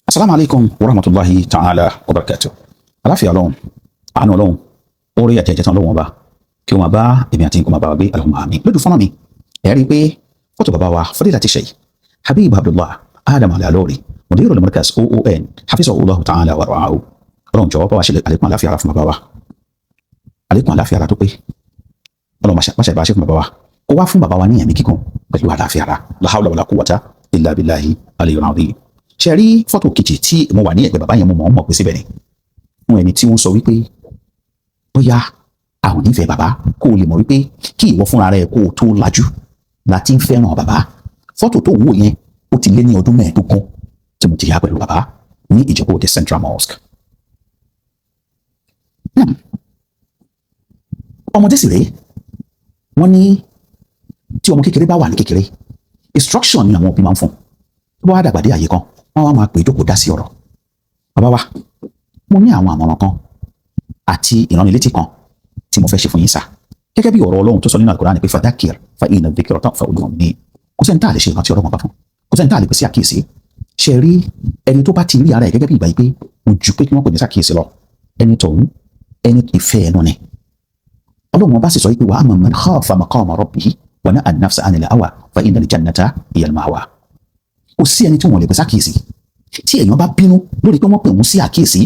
Assalamu alaikum warahmatullahi ta'ala wabarakatuh. Àlàáfíà Ọlọ́run, àánú Ọlọ́run, oore àti ẹ̀jẹ̀ tán Ọlọ́run ọba kí ó máa bá èmi àti kó máa bá wa gbé Allahumma àmín. Lójú fọ́nà mi ẹ rí i pé fọ́tò bàbá wa Fadilati Sheikh Habib Abdullah Adam Al-Alori Mudirul Markaz OON hafizahullahu ta'ala wa ra'ahu. Ọlọ́run jọ̀wọ́ bá wa ṣe àlékún àlàáfíà ara fún bàbá wa, àlékún àlàáfíà ara tó pé Ọlọ́run máṣe bá ṣe fún bàbá wa, kó wá fún bàbá wa ní ẹ̀mí kíkún pẹ̀lú àlàáfíà ara, la hawla wala quwwata illa billahi aliyyil azim. Ṣe rí fọ́tò kejì tí mo wà ní ẹ̀gbẹ́ bàbá yẹn, mo mọ̀ pé síbẹ̀ ni fún ẹni tí wọ́n sọ wípé bóyá àwọn nífẹ̀ẹ́ bàbá kó o lè mọ̀ wípé kí ìwọ fúnra rẹ kó o tó lajú láti ń fẹ́ràn bàbá. Fọ́tò tó wò yẹn ó ti lé ní ọdún 15 tí mo ti yà pẹ̀lú bàbá ní Ìjẹ̀bú Òde Central Mosque. Ọmọdé sì rèé, wọ́n ní tí ọmọ kékeré bá wà ní kékeré instruction ni àwọn òbí máa ń fún, tó bá wá dàgbà dé àyè kan wọ́n wá máa pè é jókòó dá sí ọ̀rọ̀. Bàbá wa, mo ní àwọn àmọ̀ràn kan àti ìránnilétí kan tí mo fẹ́ ṣe fún yín sá, gẹ́gẹ́ bí ọ̀rọ̀ Ọlọ́run tó sọ nínú Al-Qur'an pé fadhakir fa inna dhikra tanfa'ul mu'minin. Kò sẹ́ni tá a lè ṣe ìrántí Ọlọ́run bá fún, kò sẹ́ni tá a lè pèsè àkíyèsí. Ṣe rí ẹni tó bá ti rí ara ẹ̀ gẹ́gẹ́ bí ìgbà yìí pé mo jù pé kí wọ́n pè ní sàkíyèsí lọ, ẹni tọ̀hún ẹni ìfẹ́ ẹnu ni. Ọlọ́run bá sì sọ pé wa amma man khafa maqama rabbihi wa naha an-nafsa 'anil hawa fa innal jannata hiya al-ma'wa. Kò sí ẹni tí wọ́n lè pèsè àkíyèsí. Tí èèyàn bá bínú lórí pé wọ́n pè wọ́n sí àkíyèsí,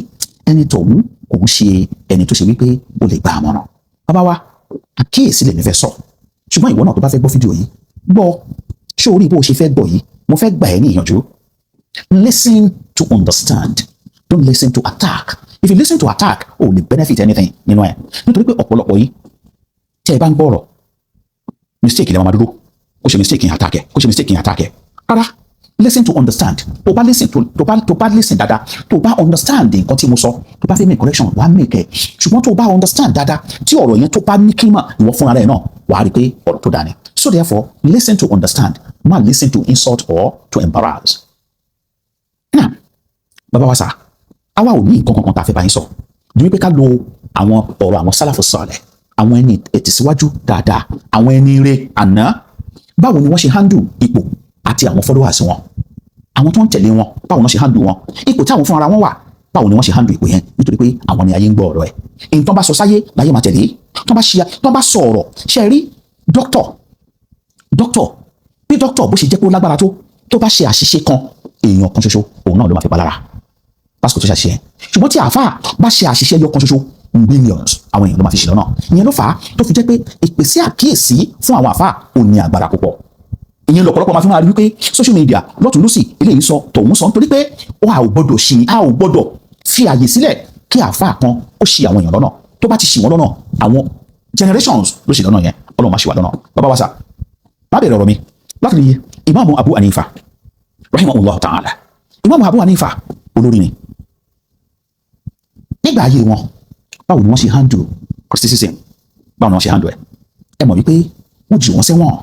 ẹni tọ̀hún kò ń ṣe ẹni tó ṣe wípé ó lè gba àmọ̀ràn. Bàbá wa, àkíyèsí lèmi fẹ́ sọ, ṣùgbọ́n ìwọ náà tó bá fẹ́ gbọ́ fídíò yìí gbọ́, ṣé orí bó ṣe fẹ́ gbọ́ yìí, mo fẹ́ gbà ẹ́ ní ìyànjú. Listen to understand, don't listen to attack. If you listen to attack, o lè benefit anything nínú ẹ̀, nítorí pé ọ̀pọ̀lọpọ̀ yìí tí ẹ bá ń gbọ́ ọ̀rọ̀ mistake ilẹ̀ wọn máa dúró, kó ṣe mistake yẹn attack ẹ̀, kó ṣe mistake yẹn attack ẹ̀. Rárá, listen to understand. Tó bá listen dáadáa, tó bá understand nǹkan tí mo sọ, tó bá fẹ́ make correction wàá make ẹ̀, ṣùgbọ́n tó bá understand dáadáa tí ọ̀rọ̀ yẹn tó bá ní kíma ìwọ fúnra rẹ̀ náà wàá rí pé ọ̀rọ̀ tó dáa ni. So therefore, listen to understand, má listen to insult or to embarrass. Now, bàbá wa sá, àwa ò ní nǹkan kankan tá a fẹ́ bá yín sọ ju wípé ká lo àwọn ọ̀rọ̀ àwọn sálàfù sálẹ̀, àwọn ẹni ìtẹ̀síwájú dáadáa, àwọn ẹni ire àná, báwo ni wọ́n ṣe handle ipò àti àwọn followers wọn, àwọn tó ń tẹ̀lé wọn, báwo ni wọ́n ṣe handle wọn, ipò tí àwọn fúnra wọn wà, báwo ni wọ́n ṣe handle ipò yẹn, nítorí pé àwọn ni ayé ń gbọ́ ọ̀rọ̀ ẹ̀. Èyí tó bá sọ sáyé láyé máa tẹ̀lé, tó bá sọ ọ̀rọ̀. Ṣe rí dókítọ̀ bí dókítọ̀ bó ṣe jẹ́ pé ó lágbára tó bá ṣe àṣìṣe kan, èèyàn kan ṣoṣo òun náà ló máa fi palára lásìkò tó ṣàṣìṣe yẹn. Ṣùgbọ́n tí àáfàá bá ṣe àṣìṣe ẹyọ kan ṣoṣo, millions àwọn èèyàn ló máa fi ṣe lọ́nà. Ìyẹn ló fà á tó fi jẹ́ pé ìpèsè àkíyèsí fún àwọn àáfàá ò ní agbára púpọ̀. Ìyẹn lọ́pọ̀lọpọ̀ máa fi máa rí wípé social media lọ́tún lọ́sì eléyìí sọ tòun sọ, nítorí pé a ò gbọ́dọ̀ fi àyè sílẹ̀ kí àáfàá kan ó ṣì àwọn èèyàn lọ́nà. Tó bá ti ṣì wọ́n lọ́nà, àwọn generations ló ṣì lọ́nà yẹn, Ọlọ́run máa ṣì wà lọ́nà. Bàbá wa sà, má bẹ̀rẹ̀ ọ̀rọ̀ mi láti rí Imam Abu Hanifa rahimahullah ta'ala. Imam Abu Hanifa olórí ni. Nígbà ayé wọn, báwo ni wọ́n ṣe handle criticism, báwo ni wọ́n ṣe handle ẹ̀? Ẹ mọ̀ wípé wọ́n jù wọ́n sẹ́wọ̀n,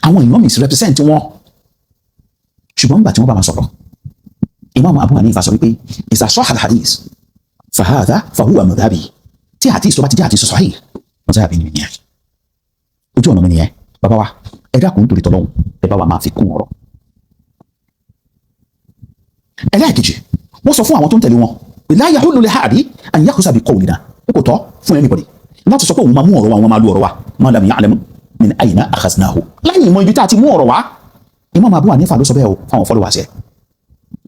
àwọn èèyàn misrepresent wọn, ṣùgbọ́n nígbà tí wọ́n bá wọn sọ̀rọ̀, Imam Abu Hanifa sọ wípé iza sahha al-hadith fahadha fahuwa madhhabi. Tí hadith tó bá ti jẹ́ hadith sahih, madhhabi ni nìyẹn, ojú ọ̀nà mi nìyẹn. Bàbá wa, ẹ dákun nítorí tọ́lọ́hun, ẹ bá wa máa fi kún ọ̀rọ̀. Ẹlẹ́ẹ̀kejì, wọ́n sọ fún àwọn tó ń tẹ̀lé wọn pé la yahullu li ahadin an yakhsa bi qawlina, kò tọ́ fún anybody láti sọ pé òun máa mú ọ̀rọ̀ wa, wọn máa lu ọ̀rọ̀ wa, ma lam ya'lam min ayna akhadnahu, láyìn ìmọ̀ ibi tá a ti mú ọ̀rọ̀ wá. Imam Abu Hanifa ló sọ bẹ́ẹ̀ o fáwọn followers ẹ̀.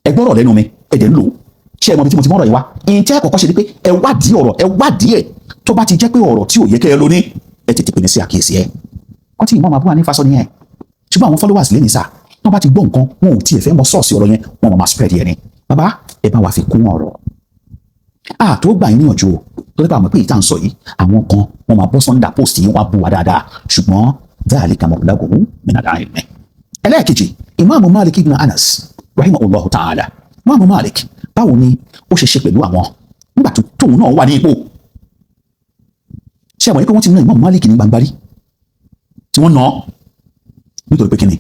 Ẹ gbọ́rọ̀ lẹ́nu mi, ẹ̀dẹ̀ ń lò ó, ṣé ẹ mọ̀ bí tí mo ti mọ̀ ọ̀rọ̀ yìí wá? Ìyẹn kọ̀kọ́ ṣe ni pé ẹ wádìí ọ̀rọ̀, ẹ wádìí ẹ̀, tó bá ti jẹ́ pé ọ̀rọ̀ tí ò yẹ kẹ́ ẹ lóní, ẹ tètè pè ní sí àkíyèsí ẹ̀. Wọ́n ti Imam Abu Hanifa sọ nìyẹn. Ṣùgbọ́n àwọn followers lé ní sá, tó bá ti gbọ́ nǹkan, wọn ò tiẹ̀ fẹ́ mọ sọ́ọ̀sì ọ̀rọ̀ yẹn, wọn máa spread yẹn ni. Bàbá, ẹ bá wa fi kún ọ̀rọ̀. Tó gbà yín níyànjú o, tó lè bá àwọn pé ìta ń sọ yìí, àwọn kan wọn máa bọ́ sọ́ndà post yìí, wọn á bú wa dáadáa, ṣùgbọ́n dhalika mablaghuhum min al-ilm. Ẹlẹ́ẹ̀kejì, Imam Malik ibn Anas rahimahullahu ta'ala. Imam Malik, báwo ni ó ṣe pẹ̀lú àwọn nígbà tóun náà wà ní ipò? Ṣé àwọn yìí pé wọ́n ti ná Imam Malik ní gbangbari tí wọ́n ná nítorí pé kíni?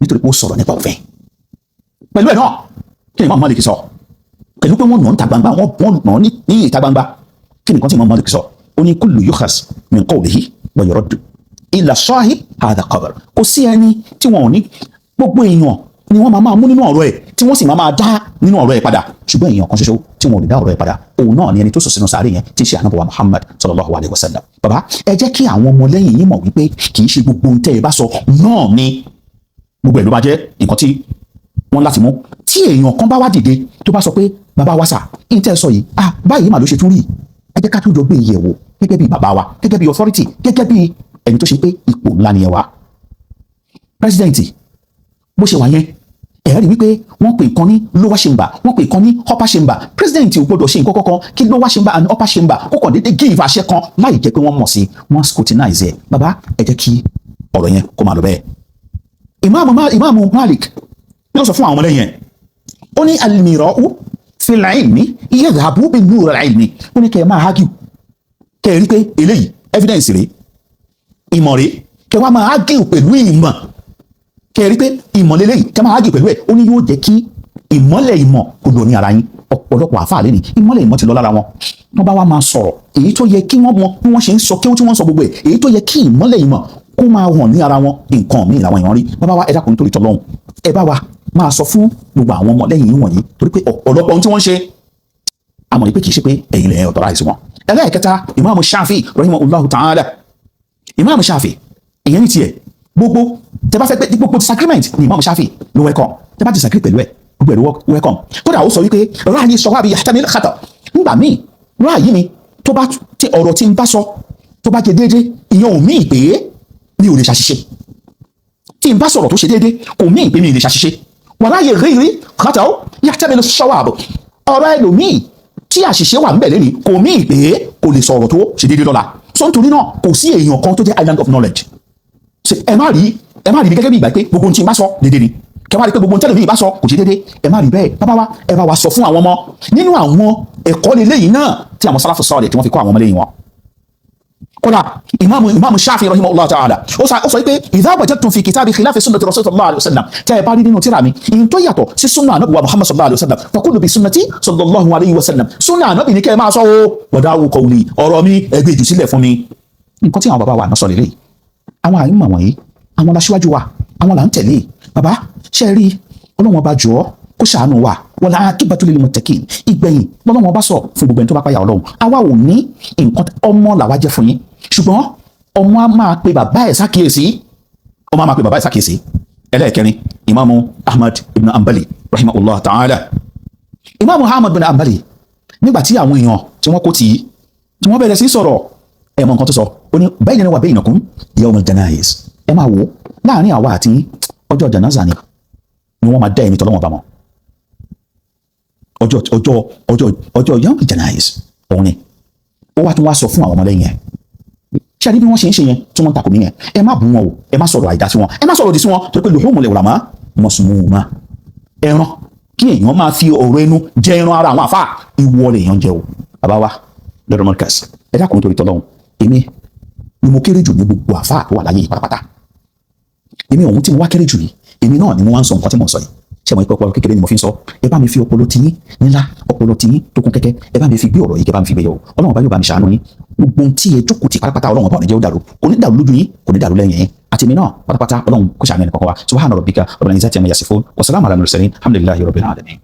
Nítorí pé ó sọ̀rọ̀ nípa òfin. Pẹ̀lú ẹ̀ náà, kí ni Imam Malik sọ? Pẹ̀lú pé wọ́n nà ń ta gbangba, wọ́n nà ní ìta gbangba. Kí ni nǹkan tí Imam Malik sọ? Ó ní kullu yukhas min qawlihi wa yuraddu illa sahib hadha qabr. Kò sí ẹni tí wọn ò ní, gbogbo èèyàn ni wọ́n máa mú nínú ọ̀rọ̀ ẹ̀ tí wọ́n sì máa dá nínú ọ̀rọ̀ ẹ̀ padà ṣùgbọ́n èèyàn kan ṣoṣo tí wọn ò lè dá ọ̀rọ̀ ẹ̀ padà òun náà ni ẹni tó sọ sínú sàárè yẹn tí í ṣe ànábì wa Muhammad sallallahu alayhi wa sallam. bàbá ẹ jẹ́ kí àwọn ọmọlẹ́yìn yín mọ̀ wípé kì í ṣe gbogbo ohun tẹ́ ẹ bá sọ náà ni gbogbo ẹ̀ ló bá jẹ́ nǹkan tí wọ́n láti mú. tí èèyàn kan bá wá dìde tó bá sọ pé bàbá wa sà ń tẹ́ sọ yìí báyìí mà ló ṣe tún rí ẹ jẹ́ ká tún jọ gbé ìyẹ̀wò gẹ́gẹ́ bí bàbá wa gẹ́gẹ́ bí authority gẹ́gẹ́ bí ẹni tó ṣe pé ipò ńlá ni ẹ wà. president bó ṣe wà yẹn ẹ rí wípé wọ́n pè kan ní lower chamber wọ́n pè kan ní upper chamber president ò gbọdọ̀ ṣe nǹkan kankan kí lower chamber and upper chamber kó kàn déédéé give àṣẹ kan láì jẹ́ pé wọ́n mọ̀ sí wọ́n scrutinize ẹ̀. bàbá ẹ jẹ́ kí ọ̀rọ̀ yẹn kó máa lọ bẹ́ẹ̀. ìmáàmù Malik ló sọ fún àwọn ọmọlẹ́yìn ẹ̀ ó ní al-mira'u fil ilmi yadhhabu bin nur al-ilmi ó ní kẹ́ ẹ máa argue kẹ́ ẹ rí pé eléyìí evidence rèé ìmọ̀ rèé kẹ́ wá máa argue pẹ̀lú ìmọ̀ kẹ́ ẹ rí pé ìmọ̀lẹ́ lẹ́yìn kẹ́ máa argue pẹ̀lú ẹ̀ ó ní yóò jẹ́ kí ìmọ̀lẹ̀ ìmọ̀ kò lò ní ara yín ọ̀pọ̀lọpọ̀ àfáà lẹ́ni ìmọ̀lẹ̀ ìmọ̀ ti lọ lára wọn wọ́n bá wá máa sọ̀rọ̀ èyí tó yẹ kí wọ́n mọ bí wọ́n ṣe ń sọ kí wọ́n sọ gbogbo ẹ̀ èyí tó yẹ kí ìmọ̀lẹ̀ ìmọ̀ kó máa hàn ní ara wọn nǹkan míì làwọn èèyàn rí bàbá wa ẹ dákun nítorí tọlọ́hun ẹ bá wa máa sọ fún gbogbo àwọn ọmọlẹ́yìn yìí wọ̀nyí torí pé ọ̀pọ̀lọpọ̀ ohun tí wọ́n ṣe àmọ́ ní pé kì í ṣe pé ẹ̀yin lẹ́yìn authorize wọn. ẹlẹ́ẹ̀kẹta ìmáàmù Shafi rahimahullahu ta'ala ìmáàmù Shafi ìyẹn ní tiẹ̀ gbogbo tẹ bá fẹ́ pé gbogbo disagreement ní ìmáàmù Shafi ló welcome tẹ bá disagree pẹ̀lú ẹ̀ gbogbo ẹ̀ ló welcome kódà ó sọ wípé ráàyè sawabi yahtamil khata nígbà míì ráàyè mi tó bá ti ọ̀rọ̀ tí ń bá sọ tó bá jẹ déédéé ìyẹn ò míì pé mi ò lè ṣàṣìṣe tí n bá sọ̀rọ̀ tó ṣe déédéé kò míì pé mi ò lè ṣàṣìṣe wàláyé rírí khata yahtamil sawab ọ̀rọ̀ ẹlòmíì tí àṣìṣe wà ńbẹ̀ lẹ́ni kò míì pé kò lè sọ̀rọ̀ tó ṣe déédéé lọ́la so nítorí náà kò sí èèyàn kan tó jẹ́ island of knowledge ẹ má rí mi gẹ́gẹ́ bí ìgbà pé gbogbo ohun tí n bá sọ déédéé ni kẹ wá rí pé gbogbo ohun tẹ́lẹ̀ mi bá sọ kò ṣe déédéé ẹ má rí bẹ́ẹ̀ bàbá wa ẹ bá wa sọ fún àwọn ọmọ nínú àwọn ẹ̀kọ́ lélẹ́yìn náà tí àwọn sálàfù sọ́ọ̀lẹ̀ tí wọ́n fi kọ́ àwọn ọmọlẹ́yìn wọn. kódà ìmáàmù Shafi rahimahullah ta'ala ó sọ pé idha wajadtum fi kitabi khilafi sunnati rasul sallallahu alayhi wa sallam tẹ́ ẹ bá rí nínú tírà mi ìyẹn tó yàtọ̀ sí sunna anabi wa Muhammad sallallahu alayhi wa sallam faqulu bi sunnati sallallahu alayhi wa sallam sunna anabi ni kẹ́ ẹ máa sọ o wadawu qawli ọ̀rọ̀ mi ẹgbẹ́ jù sílẹ̀ fún mi. nǹkan tí àwọn bàbá wa náà sọ lélẹ̀ àwọn àyínmọ̀ wọ̀nyí àwọn aṣíwájú wa àwọn là ń tẹ̀lé bàbá ṣe rí ọlọ́wọ́n bá jọ kó ṣàánú wa wal aqibatu lil muttaqin ìgbẹ̀yìn lọ́wọ́n bá sọ fún gbogbo ẹni tó bá páyà Ọlọ́run àwa ò ní nǹkan ọmọ làwa jẹ́ fún yín ṣùgbọ́n ọmọ a máa pe bàbá ẹ̀ sákìyèsí ẹlẹ́ẹ̀kẹrin ìmáàmù Ahmad ibn Hanbali rahimahullah ta'ala ìmáàmù Ahmad ibn Hanbali nígbà tí àwọn èèyàn tí wọ́n kó tì í tí wọ́n bẹ̀rẹ̀ sí sọ̀rọ̀ ẹ̀mọ̀ nǹkan tó sọ ó ní baynana wa baynakum yawm al-janaiz ẹ máa wò láàrin àwa àti ọjọ́ janaza ni wọ́n máa dá ẹni tọ́lọ́wọ́n bá mọ́ ọjọ́ yawm al-janaiz òun ni ó wá tún wá sọ fún àwọn ọmọlẹ́yìn ẹ̀ ṣe àdébí wọ́n ṣe ń ṣe yẹn tí wọ́n takò mí yẹn ẹ má bú wọn o ẹ má sọ̀rọ̀ àìdá sí wọn ẹ má sọ̀rọ̀ òdì sí wọn torí pé luhumul ulama masmuma ẹran kí èèyàn máa fi ọ̀rọ̀ ẹnu jẹ ẹran ara àwọn àfáà ìwọ lè yàn jẹ o bàbá wa lọ́dọ̀ Markaz ẹ dákun nítorí tọ́lọ́hun èmi ni mo kéré jù ní gbogbo àfáà tó wà láyé pátápátá èmi òun tí mo wá kéré jù yìí èmi náà ni mo wá ń sọ nǹkan tí mo ń sọ yìí ṣe mọ̀ pé ọpọlọ kékeré ni mo fi ń sọ ẹ bá mi fi ọpọlọ tiyín ńlá ọpọlọ tiyín tó kún kẹ́kẹ́ ẹ bá mi fi gbé ọ̀rọ̀ yìí kẹ́ bá mi fi gbé yẹ̀wò Ọlọ́run bá yóò bá mi ṣàánú yín gbogbo tí ẹ jókòó ti pátápátá Ọlọ́run bá ò ní jẹ́ ó dàrú kò ní dàrú lójú yín kò ní dàrú lẹ́yìn yín àti èmi náà pátápátá Ọlọ́run kó ṣàánú ẹnì kọ̀ọ̀kan wa subhana rabbika rabbil izzati amma yasifun wa salamun ala al mursalin alhamdulillahi rabbil alamin.